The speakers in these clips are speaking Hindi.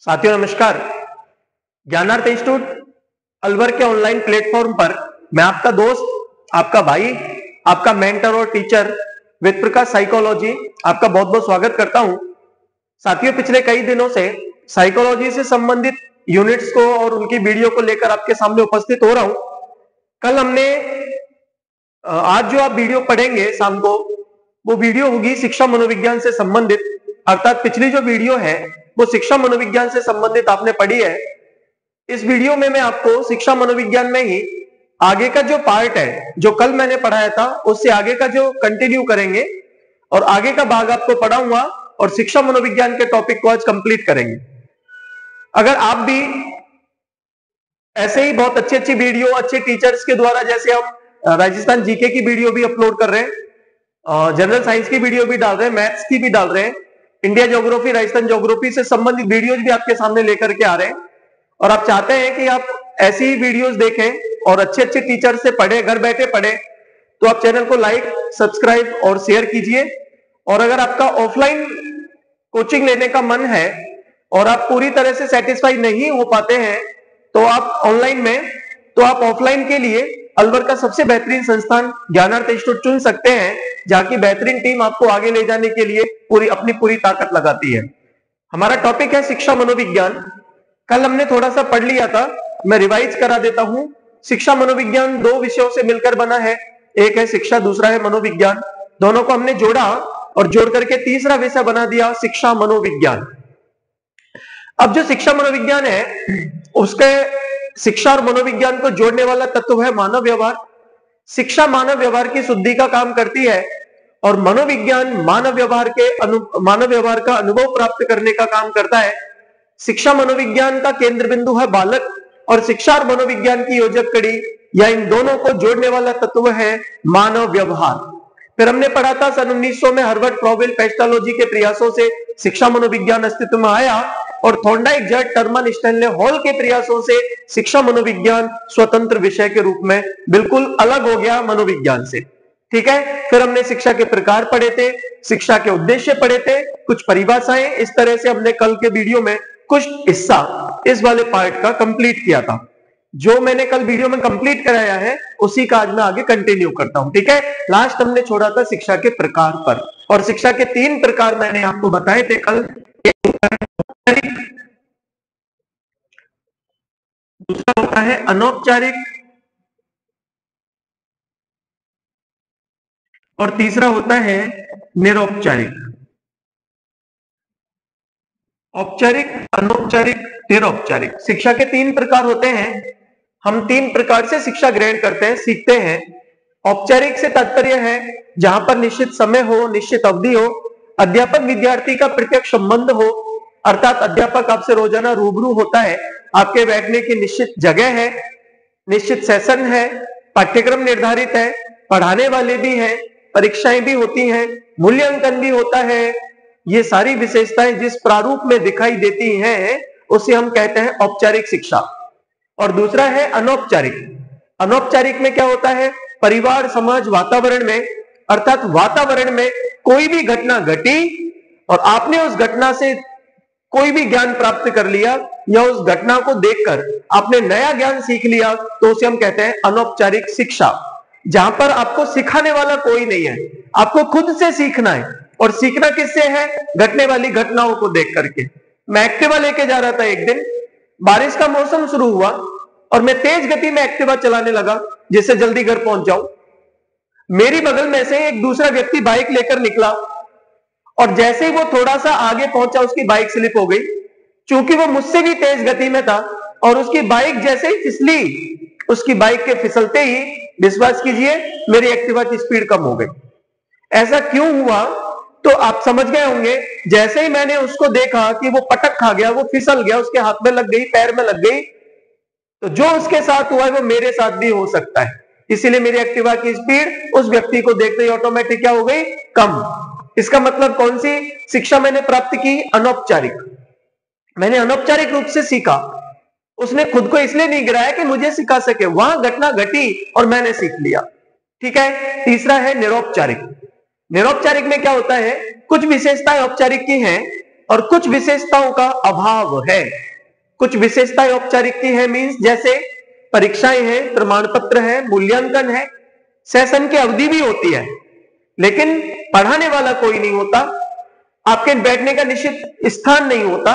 साथियों नमस्कार। ज्ञानार्थ इंस्टीट्यूट अलवर के ऑनलाइन प्लेटफॉर्म पर मैं आपका दोस्त, आपका भाई, आपका मेंटर और टीचर वेद प्रकाश साइकोलॉजी आपका बहुत बहुत स्वागत करता हूं। साथियों, पिछले कई दिनों से साइकोलॉजी से संबंधित यूनिट्स को और उनकी वीडियो को लेकर आपके सामने उपस्थित हो रहा हूं। कल हमने आज जो आप वीडियो पढ़ेंगे शाम को, वो वीडियो होगी शिक्षा मनोविज्ञान से संबंधित, अर्थात पिछली जो वीडियो है वो शिक्षा मनोविज्ञान से संबंधित आपने पढ़ी है। इस वीडियो में मैं आपको शिक्षा मनोविज्ञान में ही आगे का जो पार्ट है, जो कल मैंने पढ़ाया था, उससे आगे का जो कंटिन्यू करेंगे और आगे का भाग आपको पढ़ाऊंगा और शिक्षा मनोविज्ञान के टॉपिक को आज कंप्लीट करेंगे। अगर आप भी ऐसे ही बहुत अच्छी अच्छी वीडियो अच्छे टीचर्स के द्वारा, जैसे हम राजस्थान जीके की वीडियो भी अपलोड कर रहे हैं, जनरल साइंस की वीडियो भी डाल रहे हैं, मैथ्स की भी डाल रहे हैं, इंडिया ज्योग्राफी, राजस्थान ज्योग्राफी से संबंधित वीडियोज भी आपके सामने लेकर के आ रहे हैं, और आप चाहते हैं कि आप ऐसी ही वीडियोज देखें और अच्छे अच्छे टीचर से पढ़े, घर बैठे पढ़े, तो आप चैनल को लाइक, सब्सक्राइब और शेयर कीजिए। और अगर आपका ऑफलाइन कोचिंग लेने का मन है और आप पूरी तरह से सेटिस्फाई नहीं हो पाते हैं तो आप ऑनलाइन में, तो आप ऑफलाइन के लिए अलवर का सबसे बेहतरीन संस्थान ज्ञानार्थ इंस्टीट्यूट चुन सकते हैं, जहां की बेहतरीन टीम आपको आगे ले जाने के लिए पूरी ताकत लगाती है। हमारा टॉपिक है शिक्षा मनोविज्ञान। कल हमने थोड़ा सा पढ़ लिया था, मैं रिवाइज करा देता हूं। शिक्षा मनोविज्ञान दो विषयों से मिलकर बना है, एक है शिक्षा, दूसरा है मनोविज्ञान। दोनों को हमने जोड़ा और जोड़ करके तीसरा विषय बना दिया शिक्षा मनोविज्ञान। अब जो शिक्षा मनोविज्ञान है, उसके शिक्षा और मनोविज्ञान को जोड़ने वाला तत्व है मानव व्यवहार। शिक्षा मानव व्यवहार की शुद्धि का काम करती है और मनोविज्ञान मानव व्यवहार का अनुभव प्राप्त करने का काम करता है। शिक्षा मनोविज्ञान का केंद्र बिंदु है बालक और शिक्षा और मनोविज्ञान की योजक कड़ी या इन दोनों को जोड़ने वाला तत्व है मानव व्यवहार। फिर हमने पढ़ा था सन 1900 में हर्बर्ट फ्रॉवेल पेस्टालोजी के प्रयासों से शिक्षा मनोविज्ञान अस्तित्व में आया और थॉर्नडाइक, जट, टर्मन, स्टैनले हॉल के प्रयासों से शिक्षा मनोविज्ञान स्वतंत्र विषय के रूप में बिल्कुल अलग हो गया मनोविज्ञान से। ठीक है। फिर हमने शिक्षा के प्रकार पढ़े थे, शिक्षा के उद्देश्य पढ़े थे, कुछ परिभाषाएं, इस तरह से हमने कल के वीडियो में कुछ हिस्सा इस वाले पार्ट का कंप्लीट किया था। जो मैंने कल वीडियो में कंप्लीट कराया है उसी का आज मैं आगे कंटिन्यू करता हूं। ठीक है। लास्ट हमने छोड़ा था शिक्षा के प्रकार पर, और शिक्षा के 3 प्रकार मैंने आपको बताए थे कल। दूसरा होता है अनौपचारिक और तीसरा होता है निरौपचारिक। औपचारिक, अनौपचारिक, निरौपचारिक शिक्षा के 3 प्रकार होते हैं। हम 3 प्रकार से शिक्षा ग्रहण करते हैं, सीखते हैं। औपचारिक से तात्पर्य है जहां पर निश्चित समय हो, निश्चित अवधि हो, अध्यापक विद्यार्थी का प्रत्यक्ष संबंध हो, अर्थात अध्यापक आपसे रोजाना रूबरू होता है, आपके बैठने की निश्चित जगह है, निश्चित सेशन है, पाठ्यक्रम निर्धारित है, पढ़ाने वाले भी हैं, परीक्षाएं भी होती हैं, मूल्यांकन भी होता है। ये सारी विशेषताएं जिस प्रारूप में दिखाई देती हैं उसे हम कहते हैं औपचारिक शिक्षा। और दूसरा है अनौपचारिक। अनौपचारिक में क्या होता है? परिवार, समाज, वातावरण में, अर्थात वातावरण में कोई भी घटना घटी और आपने उस घटना से कोई भी ज्ञान प्राप्त कर लिया या उस घटना को देखकर आपने नया ज्ञान सीख लिया, तो उसे हम कहते हैं अनौपचारिक शिक्षा, जहां पर आपको सिखाने वाला कोई नहीं है, आपको खुद से सीखना है। और सीखना किससे है? घटने वाली घटनाओं को देख करके। मैं एक्टिवा लेके जा रहा था एक दिन, बारिश का मौसम शुरू हुआ और मैं तेज गति में एक्टिवा चलाने लगा जिससे जल्दी घर पहुंच जाऊं। मेरी बगल में से एक दूसरा व्यक्ति बाइक लेकर निकला और जैसे ही वो थोड़ा सा आगे पहुंचा उसकी बाइक स्लिप हो गई। चूंकि वो मुझसे भी तेज गति में था और उसकी बाइक जैसे ही फिसली, उसकी बाइक के फिसलते ही विश्वास कीजिए मेरी एक्टिवा की स्पीड कम हो गई। ऐसा क्यों हुआ? तो आप समझ गए होंगे, जैसे ही मैंने उसको देखा कि वो पटक खा गया, वो फिसल गया, उसके हाथ में लग गई, पैर में लग गई, तो जो उसके साथ हुआ है वो मेरे साथ भी हो सकता है। इसीलिए मेरी एक्टिवा की स्पीड उस व्यक्ति को देखते ही ऑटोमेटिक क्या हो गई? कम। इसका मतलब कौन सी शिक्षा मैंने प्राप्त की? अनौपचारिक। मैंने अनौपचारिक रूप से सीखा। उसने खुद को इसलिए नहीं गिराया कि मुझे सिखा सके, वहां घटना घटी और मैंने सीख लिया। ठीक है। तीसरा है निरौपचारिक। निरौपचारिक में क्या होता है? कुछ विशेषताएं औपचारिक की हैं और कुछ विशेषताओं का अभाव है। कुछ विशेषताएं औपचारिक की है, मीन्स जैसे परीक्षाएं हैं, प्रमाण पत्र है, मूल्यांकन है, सेशन की अवधि भी होती है, लेकिन पढ़ाने वाला कोई नहीं होता, आपके बैठने का निश्चित स्थान नहीं होता,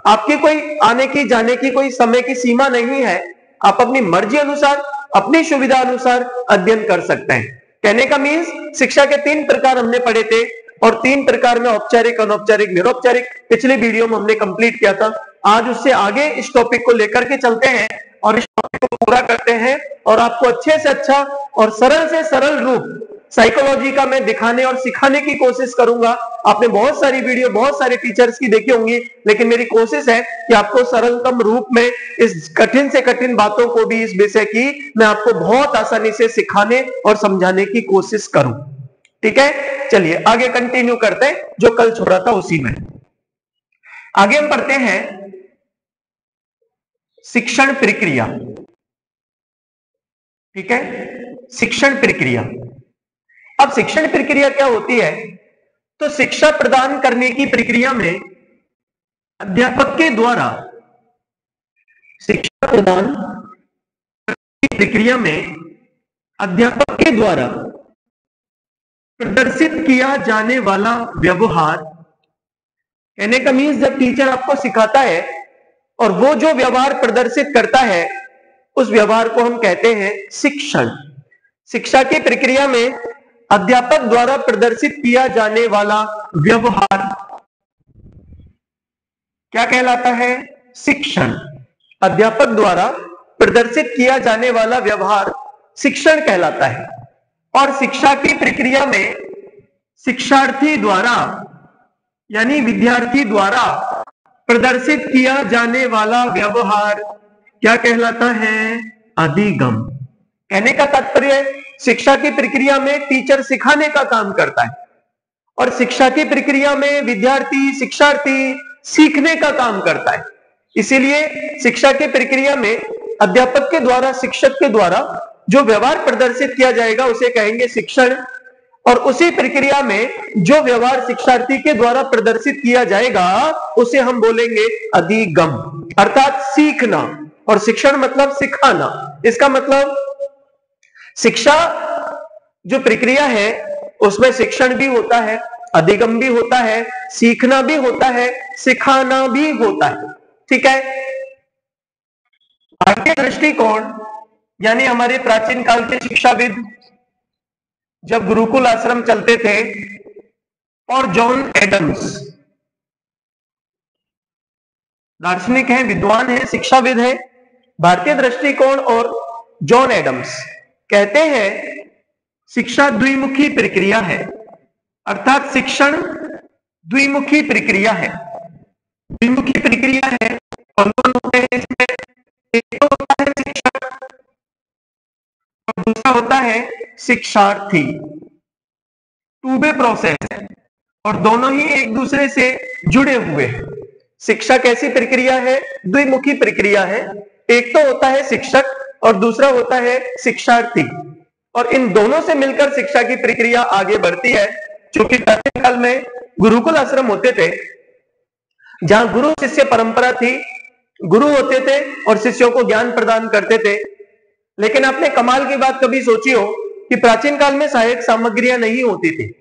आपकी कोई आने की जाने की कोई समय की सीमा नहीं है, आप अपनी मर्जी अनुसार अपनी सुविधा अनुसार अध्ययन कर सकते हैं। कहने का मीन्स शिक्षा के 3 प्रकार हमने पढ़े थे और 3 प्रकार में औपचारिक, अनौपचारिक, निरौपचारिक पिछले वीडियो में हमने कंप्लीट किया था। आज उससे आगे इस टॉपिक को लेकर के चलते हैं और इस टॉपिक को पूरा करते हैं और आपको अच्छे से अच्छा और सरल से सरल रूप साइकोलॉजी का मैं दिखाने और सिखाने की कोशिश करूंगा। आपने बहुत सारी वीडियो बहुत सारे टीचर्स की देखी होंगी, लेकिन मेरी कोशिश है कि आपको सरलतम रूप में इस कठिन से कठिन बातों को भी, इस विषय की मैं आपको बहुत आसानी से सिखाने और समझाने की कोशिश करूं। ठीक है, चलिए आगे कंटिन्यू करते हैं जो कल छोड़ा था उसी में। आगे हम पढ़ते हैं शिक्षण प्रक्रिया। ठीक है, शिक्षण प्रक्रिया। अब शिक्षण प्रक्रिया क्या होती है? तो शिक्षा प्रदान करने की प्रक्रिया में अध्यापक के द्वारा, शिक्षा प्रदान की प्रक्रिया में अध्यापक के द्वारा प्रदर्शित किया जाने वाला व्यवहार, कहने का मीन्स जब टीचर आपको सिखाता है और वो जो व्यवहार प्रदर्शित करता है उस व्यवहार को हम कहते हैं शिक्षण। शिक्षा की प्रक्रिया में अध्यापक द्वारा प्रदर्शित किया जाने वाला व्यवहार क्या कहलाता है? शिक्षण। अध्यापक द्वारा प्रदर्शित किया जाने वाला व्यवहार शिक्षण कहलाता है। और शिक्षा की प्रक्रिया में शिक्षार्थी द्वारा यानी विद्यार्थी द्वारा प्रदर्शित किया जाने वाला व्यवहार क्या कहलाता है? अधिगम। कहने का तात्पर्य शिक्षा की प्रक्रिया में टीचर सिखाने का काम करता है और शिक्षा की प्रक्रिया में विद्यार्थी, शिक्षार्थी सीखने का काम करता है। इसीलिए शिक्षा की प्रक्रिया में अध्यापक के द्वारा, शिक्षक के द्वारा जो व्यवहार प्रदर्शित किया जाएगा उसे कहेंगे शिक्षण, और उसी प्रक्रिया में जो व्यवहार शिक्षार्थी के द्वारा प्रदर्शित किया जाएगा उसे हम बोलेंगे अधिगम, अर्थात सीखना। और शिक्षण मतलब सिखाना। इसका मतलब शिक्षा जो प्रक्रिया है उसमें शिक्षण भी होता है, अधिगम भी होता है, सीखना भी होता है, सिखाना भी होता है। ठीक है, भारतीय दृष्टिकोण यानी हमारे प्राचीन काल के शिक्षाविद जब गुरुकुल आश्रम चलते थे, और जॉन एडम्स दार्शनिक हैं, विद्वान हैं, शिक्षाविद हैं, भारतीय दृष्टिकोण और जॉन एडम्स कहते हैं शिक्षा द्विमुखी प्रक्रिया है, अर्थात शिक्षण द्विमुखी प्रक्रिया है। द्विमुखी प्रक्रिया है और दोनों होते हैं इसमें, एक तो होता है शिक्षक और दूसरा होता है शिक्षार्थी। टू वे प्रोसेस है और दोनों ही एक दूसरे से जुड़े हुए हैं। शिक्षा कैसी प्रक्रिया है? द्विमुखी प्रक्रिया है। एक तो होता है शिक्षक और दूसरा होता है शिक्षार्थी, और इन दोनों से मिलकर शिक्षा की प्रक्रिया आगे बढ़ती है। क्योंकि प्राचीन काल में गुरुकुल आश्रम होते थे जहां गुरु शिष्य परंपरा थी, गुरु होते थे और शिष्यों को ज्ञान प्रदान करते थे। लेकिन आपने कमाल की बात कभी सोची हो कि प्राचीन काल में सहायक सामग्रियां नहीं होती थी।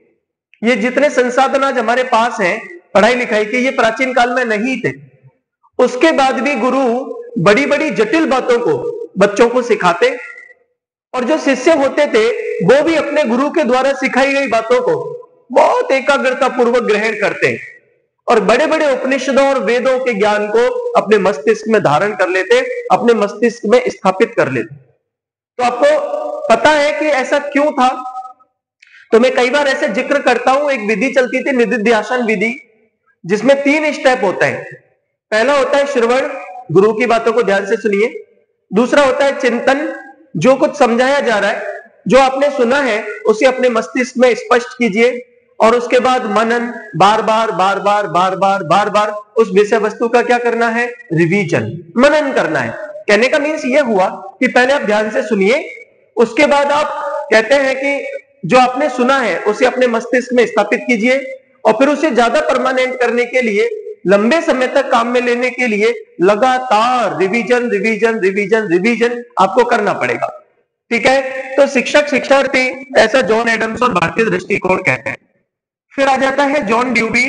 ये जितने संसाधन आज हमारे पास हैं पढ़ाई लिखाई के, ये प्राचीन काल में नहीं थे। उसके बाद भी गुरु बड़ी बड़ी जटिल बातों को बच्चों को सिखाते, और जो शिष्य होते थे वो भी अपने गुरु के द्वारा सिखाई गई बातों को बहुत एकाग्रता पूर्वक ग्रहण करते और बड़े बड़े उपनिषदों और वेदों के ज्ञान को अपने मस्तिष्क में धारण कर लेते, अपने मस्तिष्क में स्थापित कर लेते। तो आपको पता है कि ऐसा क्यों था? तो मैं कई बार ऐसे जिक्र करता हूं, एक विधि चलती थी निधिध्यासन विधि, जिसमें 3 स्टेप होते हैं। पहला होता है श्रवण, गुरु की बातों को ध्यान से सुनिए। दूसरा होता है चिंतन, जो कुछ समझाया जा रहा है, जो आपने सुना है उसे अपने मस्तिष्क में स्पष्ट कीजिए। और उसके बाद मनन, बार बार बार बार बार बार बार बार उस विषय वस्तु का क्या करना है? रिवीजन, मनन करना है। कहने का मीन्स ये हुआ कि पहले आप ध्यान से सुनिए, उसके बाद आप कहते हैं कि जो आपने सुना है उसे अपने मस्तिष्क में स्थापित कीजिए, और फिर उसे ज्यादा परमानेंट करने के लिए लंबे समय तक काम में लेने के लिए लगातार रिवीजन रिवीजन रिवीजन रिवीजन आपको करना पड़ेगा। ठीक है, तो शिक्षक शिक्षार्थी, ऐसा जॉन एडम्स और भारतीय दृष्टिकोण कहते हैं। फिर आ जाता है जॉन ड्यूबी।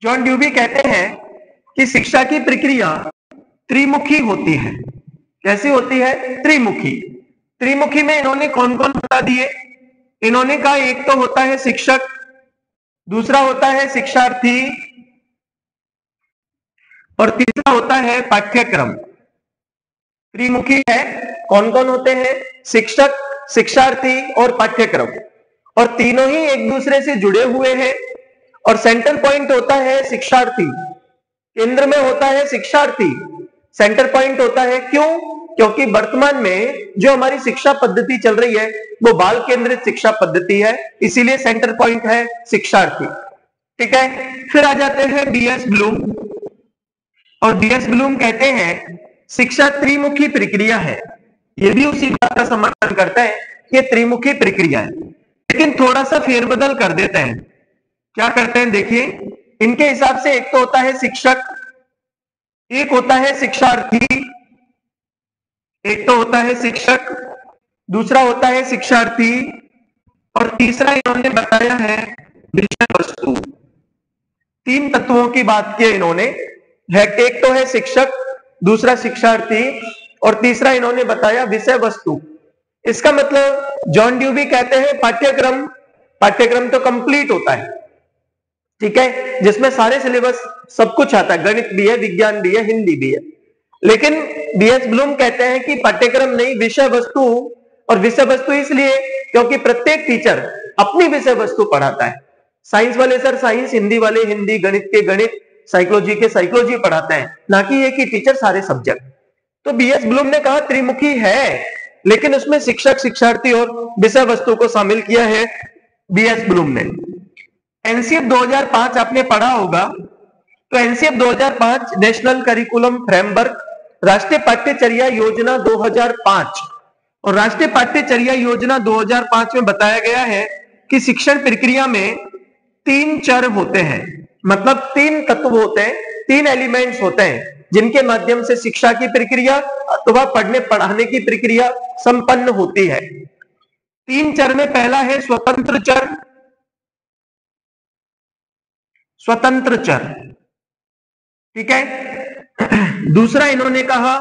जॉन ड्यूबी कहते हैं कि शिक्षा की प्रक्रिया त्रिमुखी होती है। कैसी होती है? त्रिमुखी। त्रिमुखी में इन्होंने कौन कौन बता दिए? इन्होंने कहा एक तो होता है शिक्षक, दूसरा होता है शिक्षार्थी और तीसरा होता है पाठ्यक्रम। त्रिमुखी है, कौन कौन होते हैं? शिक्षक, शिक्षार्थी और पाठ्यक्रम, और तीनों ही एक दूसरे से जुड़े हुए हैं। और सेंटर पॉइंट होता है शिक्षार्थी, केंद्र में होता है शिक्षार्थी, सेंटर पॉइंट होता है। क्यों? क्योंकि वर्तमान में जो हमारी शिक्षा पद्धति चल रही है वो बाल केंद्रित शिक्षा पद्धति है, इसीलिए सेंटर पॉइंट है शिक्षार्थी। ठीक है, फिर आ जाते हैं बीएस ब्लूम। और बीएस ब्लूम कहते हैं शिक्षा त्रिमुखी प्रक्रिया है। ये भी उसी बात का समर्थन करता है कि त्रिमुखी प्रक्रिया है, लेकिन थोड़ा सा फेरबदल कर देते हैं। क्या करते हैं? देखिए, इनके हिसाब से एक तो होता है शिक्षक, एक होता है शिक्षार्थी, एक तो होता है शिक्षक, दूसरा होता है शिक्षार्थी और तीसरा इन्होंने बताया है विषय वस्तु। तीन तत्वों की बात की इन्होंने है, एक तो है शिक्षक, दूसरा शिक्षार्थी और तीसरा इन्होंने बताया विषय वस्तु। इसका मतलब जॉन ड्यूबी कहते हैं पाठ्यक्रम, पाठ्यक्रम तो कंप्लीट होता है, ठीक है, जिसमें सारे सिलेबस सब कुछ आता है, गणित भी है, विज्ञान भी है, हिंदी भी है। लेकिन बीएस ब्लूम कहते हैं कि पाठ्यक्रम नहीं, विषय वस्तु। और विषय वस्तु इसलिए क्योंकि प्रत्येक टीचर अपनी विषय वस्तु पढ़ाता है। साइंस वाले सर साइंस, हिंदी वाले हिंदी, गणित के गणित, साइकोलॉजी के साइकोलॉजी पढ़ाते हैं, ना कि एक ही टीचर सारे सब्जेक्ट। तो बीएस ब्लूम ने कहा त्रिमुखी है, लेकिन उसमें शिक्षक, शिक्षार्थी और विषय वस्तु को शामिल किया है बीएस ब्लूम ने। एनसीएफ 2005 आपने पढ़ा होगा, तो एनसीएफ 2005 नेशनल करिकुलम फ्रेमवर्क, राष्ट्रीय पाठ्यचर्या योजना 2005, और राष्ट्रीय पाठ्यचर्या योजना 2005 में बताया गया है कि शिक्षण प्रक्रिया में 3 चर होते हैं, मतलब 3 तत्व होते हैं, 3 एलिमेंट्स होते हैं जिनके माध्यम से शिक्षा की प्रक्रिया अथवा पढ़ने पढ़ाने की प्रक्रिया संपन्न होती है। 3 चर में पहला है स्वतंत्र चर, स्वतंत्र चर, ठीक है। दूसरा इन्होंने कहा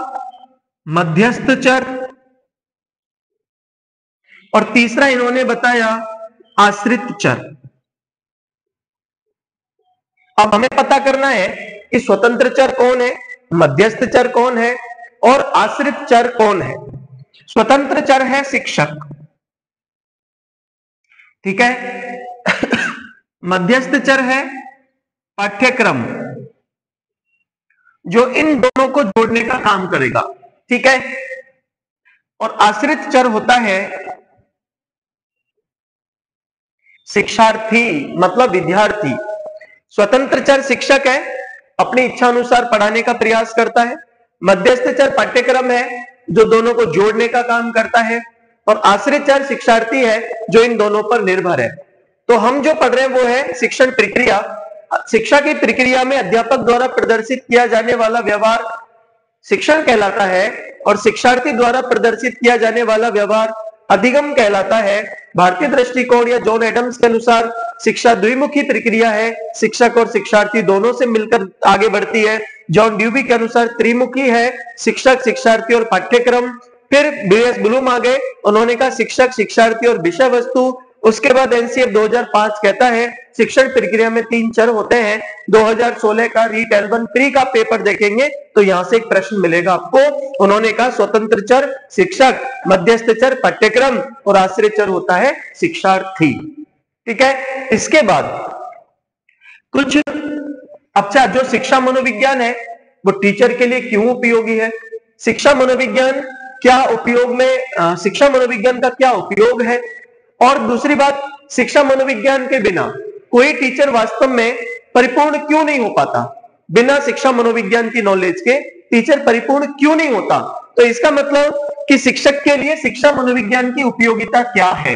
मध्यस्थ चर, और तीसरा इन्होंने बताया आश्रित चर। अब हमें पता करना है कि स्वतंत्र चर कौन है, मध्यस्थ चर कौन है और आश्रित चर कौन है। स्वतंत्र चर है शिक्षक, ठीक है। मध्यस्थ चर है पाठ्यक्रम, जो इन दोनों को जोड़ने का काम करेगा, ठीक है। और आश्रित चर होता है शिक्षार्थी, मतलब विद्यार्थी। स्वतंत्र चर शिक्षक है, अपनी इच्छा अनुसार पढ़ाने का प्रयास करता है। मध्यस्थ चर पाठ्यक्रम है, जो दोनों को जोड़ने का काम करता है। और आश्रित चर शिक्षार्थी है, जो इन दोनों पर निर्भर है। तो हम जो पढ़ रहे हैं वो है शिक्षण प्रक्रिया। शिक्षा की प्रक्रिया में अध्यापक द्वारा प्रदर्शित किया जाने वाला व्यवहार शिक्षण कहलाता है, और शिक्षार्थी द्वारा प्रदर्शित किया जाने वाला व्यवहार अधिगम कहलाता है। भारतीय दृष्टिकोण या जॉन एडम्स के अनुसार शिक्षा द्विमुखी प्रक्रिया है, शिक्षक और शिक्षार्थी दोनों से मिलकर आगे बढ़ती है। जॉन ड्यूबी के अनुसार त्रिमुखी है, शिक्षक, शिक्षार्थी और पाठ्यक्रम। फिर बीएस ब्लूम आ गए, उन्होंने कहा शिक्षक, शिक्षार्थी और विषय वस्तु। उसके बाद एनसीएफ 2005 कहता है शिक्षण प्रक्रिया में 3 चर होते हैं। 2016 का रीट L1 प्री का पेपर देखेंगे तो यहां से एक प्रश्न मिलेगा आपको। उन्होंने कहा स्वतंत्र चर शिक्षक, मध्यस्थ चर पाठ्यक्रम और आश्रित चर होता है शिक्षार्थी, ठीक है। इसके बाद कुछ, अच्छा, जो शिक्षा मनोविज्ञान है वो टीचर के लिए क्यों उपयोगी है, शिक्षा मनोविज्ञान क्या उपयोग में, शिक्षा मनोविज्ञान का क्या उपयोग है। और दूसरी बात, शिक्षा मनोविज्ञान के बिना कोई टीचर वास्तव में परिपूर्ण क्यों नहीं हो पाता। बिना शिक्षा मनोविज्ञान की नॉलेज के टीचर परिपूर्ण क्यों नहीं होता। तो इसका मतलब कि शिक्षक के लिए शिक्षा मनोविज्ञान की उपयोगिता क्या है,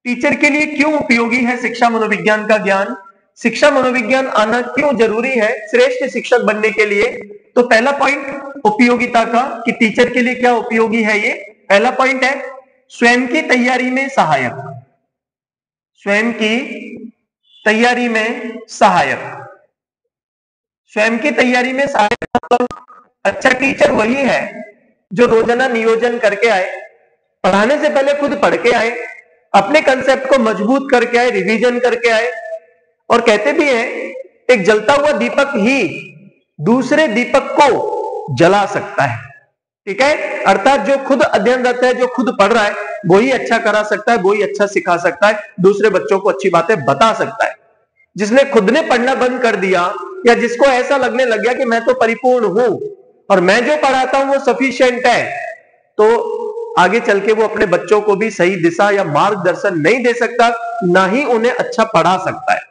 टीचर के लिए क्यों उपयोगी है शिक्षा मनोविज्ञान का ज्ञान, शिक्षा मनोविज्ञान आना क्यों जरूरी है श्रेष्ठ शिक्षक बनने के लिए? तो पहला पॉइंट उपयोगिता का, कि टीचर के लिए क्या उपयोगी है ये पहला पॉइंट है। स्वयं की तैयारी में सहायक, स्वयं की तैयारी में सहायक, स्वयं की तैयारी में सहायक मतलब अच्छा टीचर वही है जो रोजाना नियोजन करके आए, पढ़ाने से पहले खुद पढ़ के आए, अपने कंसेप्ट को मजबूत करके आए, रिवीजन करके आए। और कहते भी हैं एक जलता हुआ दीपक ही दूसरे दीपक को जला सकता है, ठीक है। अर्थात जो खुद अध्ययनरत है, जो खुद पढ़ रहा है, वो ही अच्छा करा सकता है, वो ही अच्छा सिखा सकता है, दूसरे बच्चों को अच्छी बातें बता सकता है। जिसने खुद ने पढ़ना बंद कर दिया या जिसको ऐसा लगने लग गया कि मैं तो परिपूर्ण हूं और मैं जो पढ़ाता हूं वो सफिशिएंट है, तो आगे चल के वो अपने बच्चों को भी सही दिशा या मार्गदर्शन नहीं दे सकता, ना ही उन्हें अच्छा पढ़ा सकता है।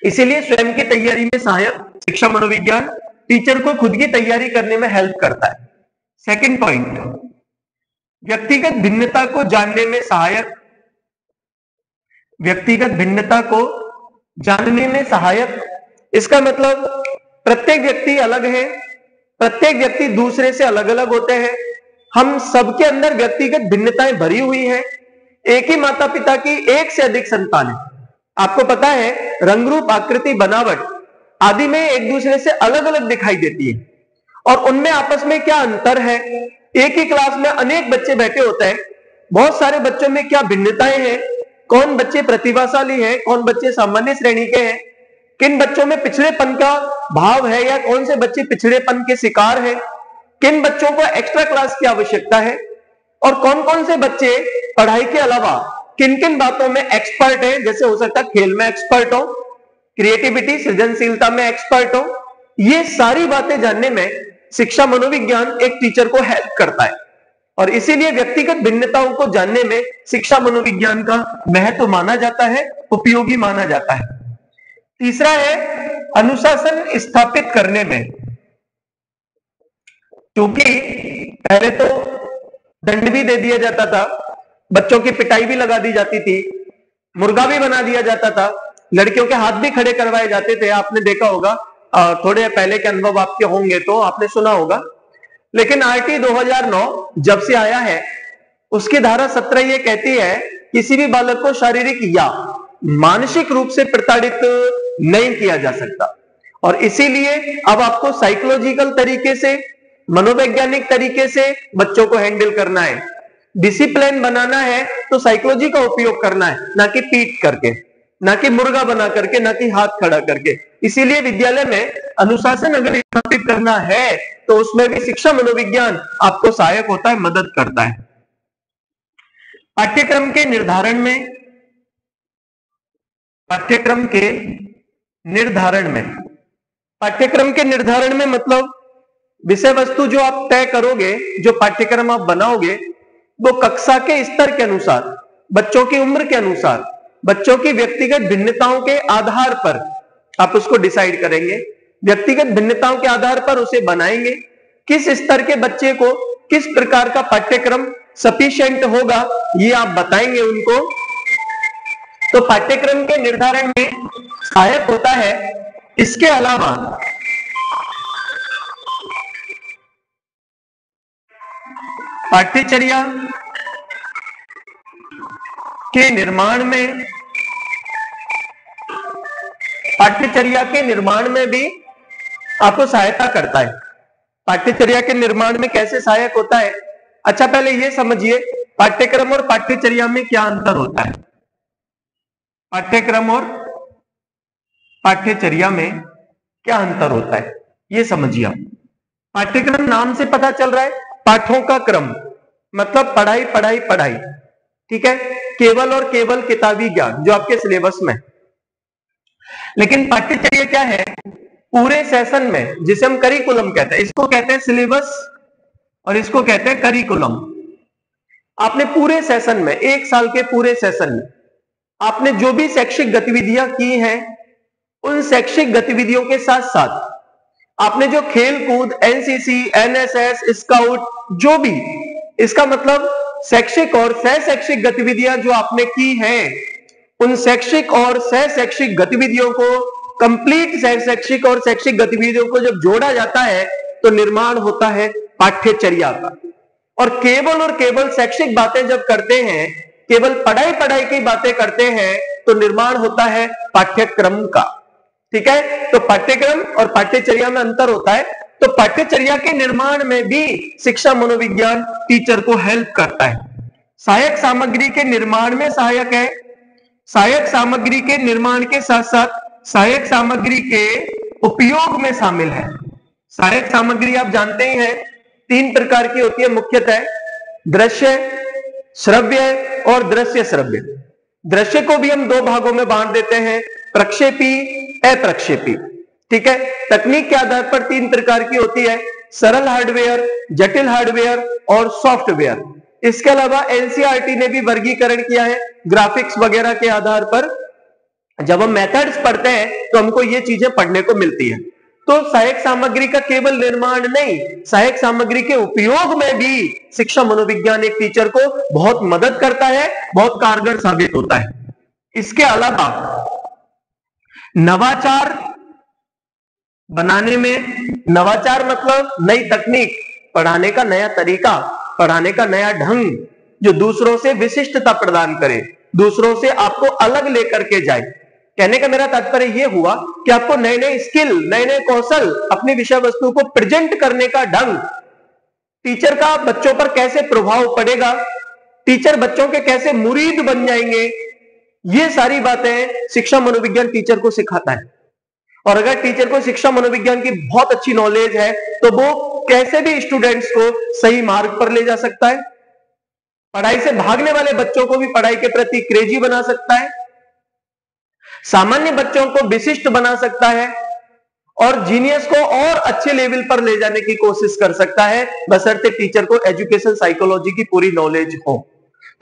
इसीलिए स्वयं की तैयारी में सहायक शिक्षा मनोविज्ञान टीचर को खुद की तैयारी करने में हेल्प करता है। सेकंड पॉइंट, व्यक्तिगत भिन्नता को जानने में सहायक, व्यक्तिगत भिन्नता को जानने में सहायक। इसका मतलब प्रत्येक व्यक्ति अलग है, प्रत्येक व्यक्ति दूसरे से अलग अलग होते हैं, हम सबके अंदर व्यक्तिगत भिन्नताएं भरी हुई हैं। एक ही माता पिता की एक से अधिक संतान है, आपको पता है रंग रूप आकृति बनावट आदि में एक दूसरे से अलग अलग दिखाई देती है, और उनमें आपस में क्या अंतर है। एक ही क्लास में अनेक बच्चे बैठे होते हैं, बहुत सारे बच्चों में क्या भिन्नताएं हैं, कौन बच्चे प्रतिभाशाली हैं, कौन बच्चे सामान्य श्रेणी के हैं, किन बच्चों में पिछड़ेपन का भाव है या कौन से बच्चे पिछड़ेपन के शिकार हैं, किन बच्चों को एक्स्ट्रा क्लास की आवश्यकता है, और कौन कौन से बच्चे पढ़ाई के अलावा किन किन बातों में एक्सपर्ट है। जैसे हो सकता है खेल में एक्सपर्ट हो, क्रिएटिविटी सृजनशीलता में एक्सपर्ट हो। ये सारी बातें जानने में शिक्षा मनोविज्ञान एक टीचर को हेल्प करता है, और इसीलिए व्यक्तिगत भिन्नताओं को जानने में शिक्षा मनोविज्ञान का महत्व माना जाता है, उपयोगी माना जाता है। तीसरा है अनुशासन स्थापित करने में, क्योंकि पहले तो दंड भी दे दिया जाता था, बच्चों की पिटाई भी लगा दी जाती थी, मुर्गा भी बना दिया जाता था, लड़कियों के हाथ भी खड़े करवाए जाते थे। आपने देखा होगा, थोड़े पहले के अनुभव आपके होंगे तो आपने सुना होगा। लेकिन आरटी 2009 जब से आया है, उसकी धारा 17 ये कहती है किसी भी बालक को शारीरिक या मानसिक रूप से प्रताड़ित नहीं किया जा सकता, और इसीलिए अब आपको साइकोलॉजिकल तरीके से, मनोवैज्ञानिक तरीके से बच्चों को हैंडल करना है, डिसिप्लिन बनाना है तो साइकोलॉजी का उपयोग करना है, ना कि पीट करके, ना कि मुर्गा बना करके, ना कि हाथ खड़ा करके। इसीलिए विद्यालय में अनुशासन अगर स्थापित करना है तो उसमें भी शिक्षा मनोविज्ञान आपको सहायक होता है, मदद करता है। पाठ्यक्रम के निर्धारण में, पाठ्यक्रम के निर्धारण में, पाठ्यक्रम के निर्धारण में मतलब विषय वस्तु जो आप तय करोगे, जो पाठ्यक्रम आप बनाओगे, वो कक्षा के स्तर के अनुसार, बच्चों की उम्र के अनुसार, बच्चों की व्यक्तिगत भिन्नताओं के आधार पर आप उसको डिसाइड करेंगे। व्यक्तिगत भिन्नताओं के आधार पर उसे बनाएंगे। किस स्तर के बच्चे को किस प्रकार का पाठ्यक्रम सफिशिएंट होगा ये आप बताएंगे उनको। तो पाठ्यक्रम के निर्धारण में सहायक होता है। इसके अलावा पाठ्यचर्या के निर्माण में, पाठ्यचर्या के निर्माण में भी आपको सहायता करता है। पाठ्यचर्या के निर्माण में कैसे सहायक होता है? अच्छा, पहले ये समझिए पाठ्यक्रम और पाठ्यचर्या में क्या अंतर होता है। पाठ्यक्रम और पाठ्यचर्या में क्या अंतर होता है ये समझिए आप। पाठ्यक्रम नाम से पता चल रहा है, पाठों का क्रम, मतलब पढ़ाई पढ़ाई पढ़ाई, ठीक है, केवल और केवल किताबी ज्ञान जो आपके सिलेबस में। लेकिन पाठ्यचर्या क्या है? पूरे सेशन में, जिसे हम करिकुलम कहते हैं, इसको कहते हैं सिलेबस और इसको कहते हैं करिकुलम। आपने पूरे सेशन में, एक साल के पूरे सेशन में आपने जो भी शैक्षिक गतिविधियां की हैं, उन शैक्षिक गतिविधियों के साथ साथ आपने जो खेल कूद, एनसीसी, एनएसएस, स्काउट, जो भी, इसका मतलब शैक्षिक और सह शैक्षिक गतिविधियां जो आपने की हैं, उन शैक्षिक और सह शैक्षिक गतिविधियों को, कंप्लीट सह शैक्षिक और शैक्षिक गतिविधियों को जब जोड़ा जाता है तो निर्माण होता है पाठ्यचर्या का। और केवल शैक्षिक बातें जब करते हैं, केवल पढ़ाई की बातें करते हैं तो निर्माण होता है पाठ्यक्रम का। ठीक है, तो पाठ्यक्रम और पाठ्यचर्या में अंतर होता है। तो पाठ्यचर्या के निर्माण में भी शिक्षा मनोविज्ञान टीचर को हेल्प करता है। सहायक सामग्री के निर्माण में सहायक है। सहायक सामग्री के निर्माण के साथ साथ सहायक सामग्री के उपयोग में शामिल है। सहायक सामग्री आप जानते ही हैं 3 प्रकार की होती है मुख्यतः, दृश्य, श्रव्य और दृश्य श्रव्य। दृश्य को भी हम 2 भागों में बांट देते हैं, प्रक्षेपी, अप्रक्षेपी। ठीक है, तकनीक के आधार पर 3 प्रकार की होती है, सरल हार्डवेयर, जटिल हार्डवेयर और सॉफ्टवेयर। इसके अलावा एनसीईआरटी ने भी वर्गीकरण किया है ग्राफिक्स वगैरह के आधार पर। जब हम मेथड्स पढ़ते हैं तो हमको ये चीजें पढ़ने को मिलती है। तो सहायक सामग्री का केवल निर्माण नहीं, सहायक सामग्री के उपयोग में भी शिक्षा मनोविज्ञान एक टीचर को बहुत मदद करता है, बहुत कारगर साबित होता है। इसके अलावा नवाचार बनाने में, नवाचार मतलब नई तकनीक, पढ़ाने का नया तरीका, पढ़ाने का नया ढंग जो दूसरों से विशिष्टता प्रदान करे, दूसरों से आपको अलग लेकर के जाए। कहने का मेरा तात्पर्य यह हुआ कि आपको नए नए स्किल, नए नए कौशल, अपनी विषय वस्तु को प्रेजेंट करने का ढंग, टीचर का बच्चों पर कैसे प्रभाव पड़ेगा, टीचर बच्चों के कैसे मुरीद बन जाएंगे, ये सारी बातें शिक्षा मनोविज्ञान टीचर को सिखाता है। और अगर टीचर को शिक्षा मनोविज्ञान की बहुत अच्छी नॉलेज है तो वो कैसे भी स्टूडेंट्स को सही मार्ग पर ले जा सकता है, पढ़ाई से भागने वाले बच्चों को भी पढ़ाई के प्रति क्रेजी बना सकता है, सामान्य बच्चों को विशिष्ट बना सकता है और जीनियस को और अच्छे लेवल पर ले जाने की कोशिश कर सकता है, बशर्ते टीचर को एजुकेशन साइकोलॉजी की पूरी नॉलेज हो।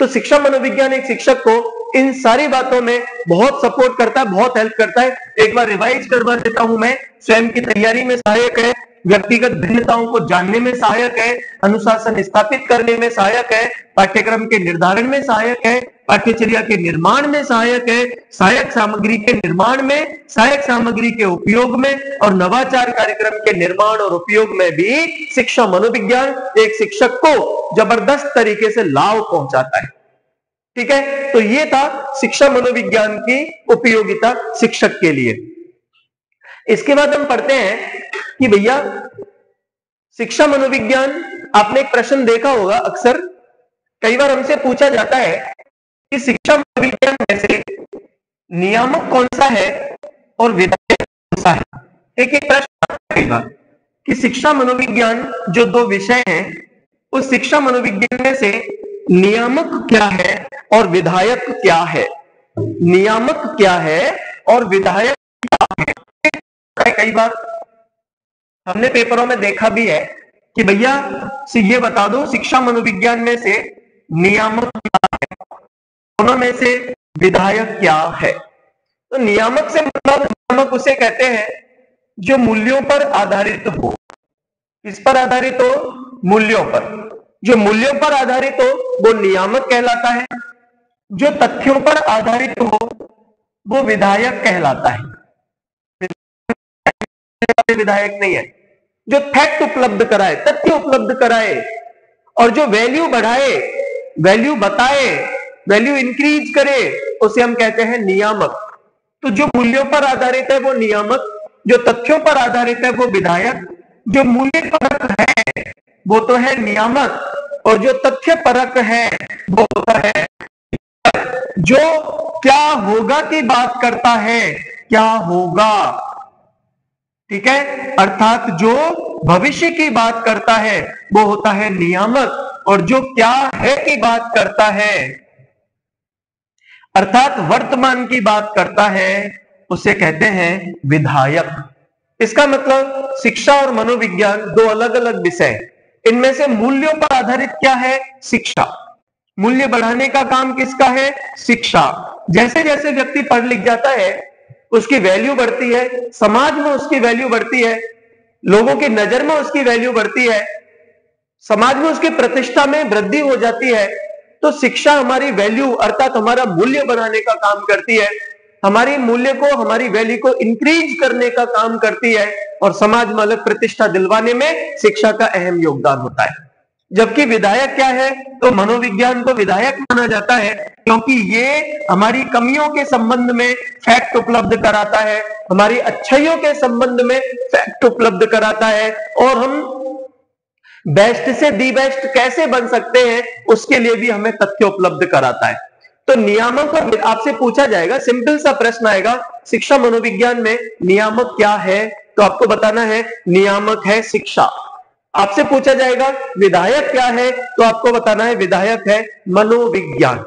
तो शिक्षा मनोविज्ञान एक शिक्षक को इन सारी बातों में बहुत सपोर्ट करता है, बहुत हेल्प करता है। एक बार रिवाइज करवा देता हूं मैं। स्वयं की तैयारी में सहायक है, व्यक्तिगत भिन्नताओं को जानने में सहायक है, अनुशासन स्थापित करने में सहायक है, पाठ्यक्रम के निर्धारण में सहायक है, पाठ्यचर्या के निर्माण में सहायक है, सहायक सामग्री के निर्माण में, सहायक सामग्री के उपयोग में और नवाचार कार्यक्रम के निर्माण और उपयोग में भी शिक्षा मनोविज्ञान एक शिक्षक को जबरदस्त तरीके से लाभ पहुंचाता है। ठीक है, तो ये था शिक्षा मनोविज्ञान की उपयोगिता शिक्षक के लिए। इसके बाद हम पढ़ते हैं कि भैया शिक्षा मनोविज्ञान, आपने एक प्रश्न देखा होगा, अक्सर कई बार हमसे पूछा जाता है कि शिक्षा मनोविज्ञान में से नियामक कौन सा है और विधायक कौन सा है। एक प्रश्न आता है कई बार कि शिक्षा मनोविज्ञान जो 2 विषय हैं, उस शिक्षा मनोविज्ञान में से नियामक क्या है और विधायक क्या है। नियामक क्या है और विधायक क्या है। कई बार हमने पेपरों में देखा भी है कि भैया ये बता दो शिक्षा मनोविज्ञान में से नियामक क्या है, दोनों में से विधायक क्या है। तो नियामक से मतलब, नियामक उसे कहते हैं जो मूल्यों पर आधारित हो। किस पर आधारित हो? मूल्यों पर। जो मूल्यों पर आधारित हो वो नियामक कहलाता है, जो तथ्यों पर आधारित हो वो विधायक कहलाता है। विधायक नहीं है, जो फैक्ट उपलब्ध कराए, तथ्य उपलब्ध कराए और जो वैल्यू बढ़ाए, वैल्यू बताए, वैल्यू इंक्रीज करे, उसे हम कहते हैं नियामक। तो जो मूल्यों पर आधारित है वो नियामक, जो तथ्यों पर आधारित है वो विधायक, जो मूल्य परक है वो तो है नियामक और जो तथ्य परक है वो होता है जो क्या होगा की बात करता है, क्या होगा। ठीक है, अर्थात जो भविष्य की बात करता है वो होता है नियामक और जो क्या है की बात करता है, अर्थात वर्तमान की बात करता है, उसे कहते हैं विधायक। इसका मतलब शिक्षा और मनोविज्ञान 2 अलग अलग विषय। इनमें से मूल्यों पर आधारित क्या है? शिक्षा। मूल्य बढ़ाने का काम किसका है? शिक्षा। जैसे जैसे व्यक्ति पढ़ लिख जाता है उसकी वैल्यू बढ़ती है, समाज में उसकी वैल्यू बढ़ती है, लोगों की नजर में उसकी वैल्यू बढ़ती है, समाज में उसकी प्रतिष्ठा में वृद्धि हो जाती है, तो शिक्षा हमारी वैल्यू अर्थात हमारा मूल्य बनाने का काम करती है, हमारी मूल्य को, हमारी वैल्यू को इंक्रीज करने का काम करती है और समाज में अलग प्रतिष्ठा दिलवाने में शिक्षा का अहम योगदान होता है। जबकि विधायक क्या है, तो मनोविज्ञान को विधायक माना जाता है क्योंकि ये हमारी कमियों के संबंध में फैक्ट उपलब्ध कराता है, हमारी अच्छाइयों के संबंध में फैक्ट उपलब्ध कराता है और हम बेस्ट से दी बेस्ट कैसे बन सकते हैं उसके लिए भी हमें तथ्य उपलब्ध कराता है। तो नियामक और आपसे पूछा जाएगा, सिंपल सा प्रश्न आएगा शिक्षा मनोविज्ञान में, नियामक क्या है, तो आपको बताना है नियामक है शिक्षा। आपसे पूछा जाएगा विधायक क्या है, तो आपको बताना है विधायक है मनोविज्ञान।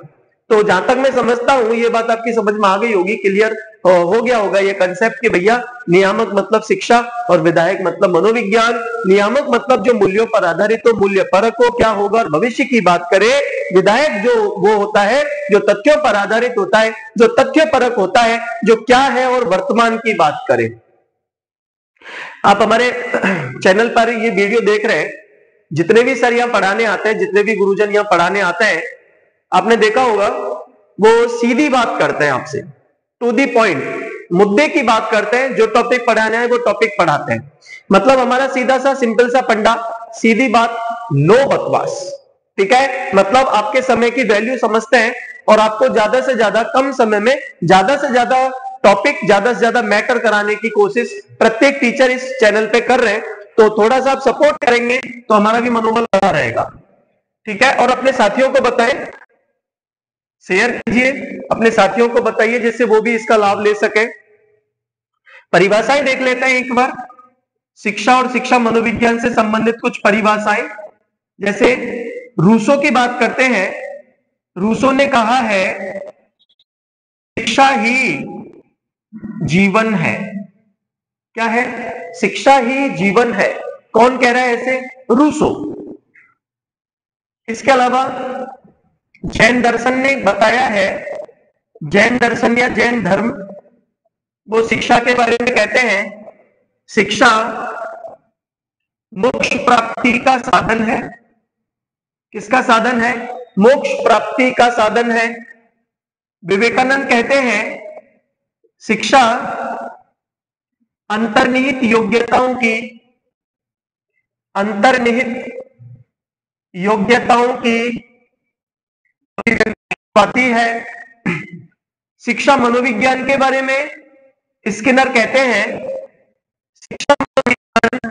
तो जहां तक मैं समझता हूं ये बात आपकी समझ में आ गई होगी, क्लियर हो गया होगा ये कंसेप्ट कि भैया नियामक मतलब शिक्षा और विधायक मतलब मनोविज्ञान। नियामक मतलब जो मूल्यों पर आधारित हो, मूल्य परक हो, क्या होगा और भविष्य की बात करें। विधायक जो वो होता है जो तथ्यों पर आधारित होता है, जो तथ्य परक होता है, जो क्या है और वर्तमान की बात करें। आप हमारे चैनल पर ये वीडियो देख रहे हैं, जितने भी सर यहाँ पढ़ाने आते हैं, जितने भी गुरुजन यहाँ पढ़ाने आते हैं, आपने देखा होगा वो सीधी बात करते हैं आपसे, टू दी पॉइंट, मुद्दे की बात करते हैं। जो टॉपिक पढ़ाने है वो टॉपिक पढ़ाते हैं। मतलब हमारा सीधा सा सिंपल सा पंडा, सीधी बात, नो बकवास। ठीक है, मतलब आपके समय की वैल्यू समझते हैं और आपको ज्यादा से ज्यादा कम समय में ज्यादा से ज्यादा टॉपिक, ज्यादा से ज्यादा मैटर कराने की कोशिश प्रत्येक टीचर इस चैनल पे कर रहे हैं। तो थोड़ा सा आप सपोर्ट करेंगे तो हमारा भी मनोबल बढ़ा रहेगा। ठीक है, और अपने साथियों को बताएं, शेयर कीजिए, अपने साथियों को बताइए जिससे वो भी इसका लाभ ले सके। परिभाषाएं देख लेते हैं एक बार, शिक्षा और शिक्षा मनोविज्ञान से संबंधित कुछ परिभाषाएं। जैसे रूसो की बात करते हैं, रूसो ने कहा है शिक्षा ही जीवन है। क्या है? शिक्षा ही जीवन है। कौन कह रहा है ऐसे? रूसो। इसके अलावा जैन दर्शन ने बताया है, जैन दर्शन या जैन धर्म, वो शिक्षा के बारे में कहते हैं शिक्षा मोक्ष प्राप्ति का साधन है। किसका साधन है? मोक्ष प्राप्ति का साधन है। विवेकानंद कहते हैं शिक्षा अंतर्निहित योग्यताओं की, अंतर्निहित योग्यताओं की पाती है। शिक्षा मनोविज्ञान के बारे में स्किनर कहते हैं शिक्षा मनोविज्ञान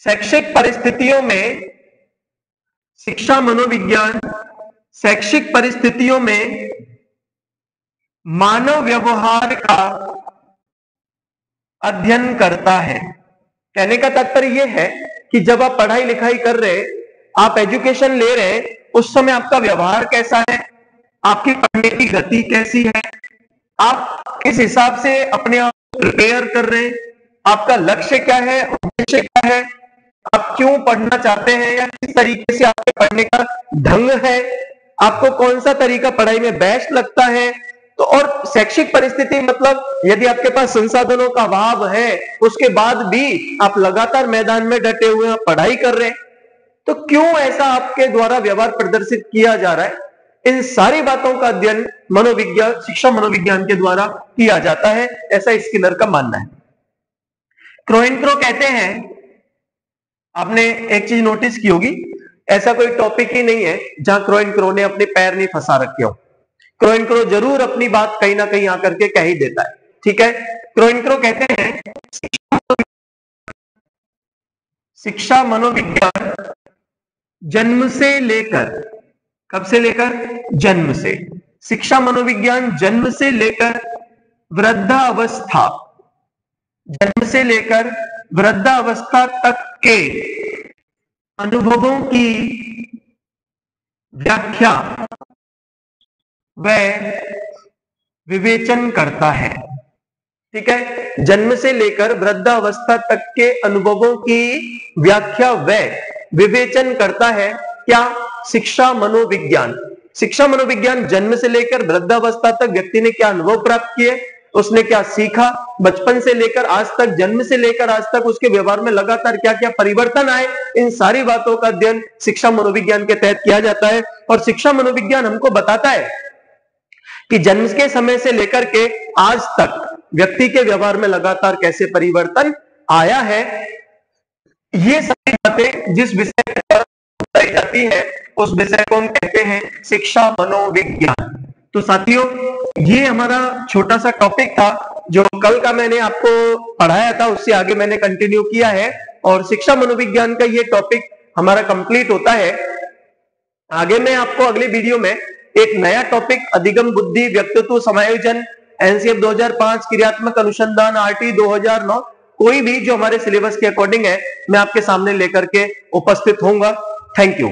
शैक्षिक परिस्थितियों में, शिक्षा मनोविज्ञान शैक्षिक परिस्थितियों में मानव व्यवहार का अध्ययन करता है। कहने का तात्पर्य यह है कि जब आप पढ़ाई लिखाई कर रहे, आप एजुकेशन ले रहे, उस समय आपका व्यवहार कैसा है, आपकी पढ़ने की गति कैसी है, आप किस हिसाब से अपने आप को प्रिपेयर कर रहे हैं, आपका लक्ष्य क्या है, उद्देश्य क्या है, आप क्यों पढ़ना चाहते हैं या किस तरीके से आपके पढ़ने का ढंग है, आपको कौन सा तरीका पढ़ाई में बेस्ट लगता है। तो और शैक्षिक परिस्थिति मतलब यदि आपके पास संसाधनों का अभाव है, उसके बाद भी आप लगातार मैदान में डटे हुए हैं, पढ़ाई कर रहे हैं, तो क्यों ऐसा आपके द्वारा व्यवहार प्रदर्शित किया जा रहा है। इन सारी बातों का अध्ययन मनोविज्ञान, शिक्षा मनोविज्ञान के द्वारा किया जाता है, ऐसा स्किनर का मानना है। क्रोइनक्रो कहते हैं, आपने एक चीज नोटिस की होगी, ऐसा कोई टॉपिक ही नहीं है जहां क्रोइनक्रो ने अपने पैर नहीं फंसा रखे हो। क्रोइनक्रो जरूर अपनी बात कहीं ना कहीं आकर के कह ही देता है। ठीक है, क्रोइनक्रो कहते हैं शिक्षा मनोविज्ञान जन्म से लेकर, कब से लेकर? जन्म से। शिक्षा मनोविज्ञान जन्म से लेकर वृद्धावस्था, जन्म से लेकर वृद्धावस्था तक के अनुभवों की व्याख्या व विवेचन करता है। ठीक है, जन्म से लेकर वृद्धावस्था तक के अनुभवों की व्याख्या व विवेचन करता है। क्या? शिक्षा मनोविज्ञान। शिक्षा मनोविज्ञान जन्म से लेकर वृद्धावस्था तक व्यक्ति ने क्या अनुभव प्राप्त किए, उसने क्या सीखा, बचपन से लेकर आज तक, जन्म से लेकर आज तक उसके व्यवहार में लगातार क्या क्या परिवर्तन आए, इन सारी बातों का अध्ययन शिक्षा मनोविज्ञान के तहत किया जाता है। और शिक्षा मनोविज्ञान हमको बताता है कि जन्म के समय से लेकर के आज तक व्यक्ति के व्यवहार में लगातार कैसे परिवर्तन आया है। ये सारी बातें जिस विषय पर बताई जाती है उस विषय को हम कहते हैं शिक्षा मनोविज्ञान। तो साथियों, ये हमारा छोटा सा टॉपिक था जो कल का मैंने आपको पढ़ाया था, उससे आगे मैंने कंटिन्यू किया है और शिक्षा मनोविज्ञान का ये टॉपिक हमारा कंप्लीट होता है। आगे मैं आपको अगले वीडियो में एक नया टॉपिक अधिगम बुद्धि व्यक्तित्व समायोजन एनसीएफ 2005 क्रियात्मक अनुसंधान आरटी 2009 कोई भी जो हमारे सिलेबस के अकॉर्डिंग है मैं आपके सामने लेकर के उपस्थित होऊंगा। Thank you.